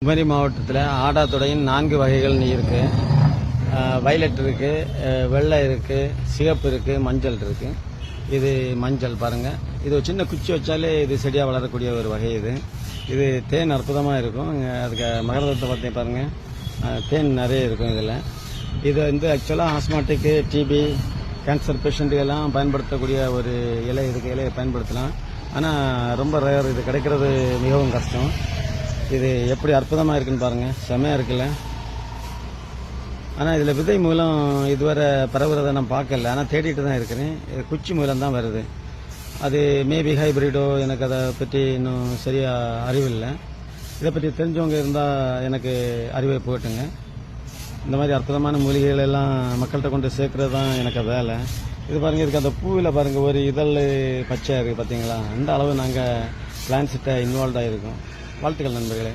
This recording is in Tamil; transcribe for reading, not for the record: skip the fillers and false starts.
குமரி மாவட்டத்தில் ஆடாத்தொடையின் 4 வகைகள் இருக்கு. வயலட் இருக்கு, வெள்ளை இருக்கு, சிகப்பு இருக்கு, மஞ்சள் இருக்கு. இது மஞ்சள் பாருங்க. இது ஒரு சின்ன குச்சி வச்சாலே இது செடியாக வளரக்கூடிய ஒரு வகை. இது தேன் அற்புதமாக இருக்கும். அதுக்கு மகரந்தத்தை பார்த்தீங்க பாருங்க, தேன் நிறைய இருக்கும் இதில். இது ஆக்சுவலாக ஆஸ்மாட்டிக்கு, டிபி, கேன்சர் பேஷண்ட்டுக்கெல்லாம் பயன்படுத்தக்கூடிய ஒரு இலை. இதுக்கு இலையை பயன்படுத்தலாம். ஆனால் ரொம்ப ரேர், இது கிடைக்கிறது மிகவும் கஷ்டம். இது எப்படி அற்புதமாக இருக்குன்னு பாருங்கள், செமையாக இருக்குல்ல. ஆனால் இதில் விதை மூலம் இதுவரை பரவுறதை நான் பார்க்கல, ஆனால் தேடிட்டு தான் இருக்கிறேன். இது குச்சி மூலம் தான் வருது. அது மேபி ஹைபிரிடோ, எனக்கு அதை பற்றி இன்னும் சரியாக அறிவில்லை. இதை பற்றி தெரிஞ்சவங்க இருந்தால் எனக்கு அறிவை போட்டுங்க. இந்த மாதிரி அற்புதமான மூலிகைகள் எல்லாம் மக்கள்கிட்ட கொண்டு சேர்க்கறது தான் எனக்கு வேலை. இது பாருங்கள், இதுக்கு அந்த பூவில் பாருங்கள், ஒரு இதழ் பச்சையாக இருக்குது பார்த்தீங்களா. அந்த அளவு நாங்கள் பிளான்ஸிட்ட இன்வால்வ் ஆகிருக்கோம். வாழ்த்துக்கள் நண்பர்களே.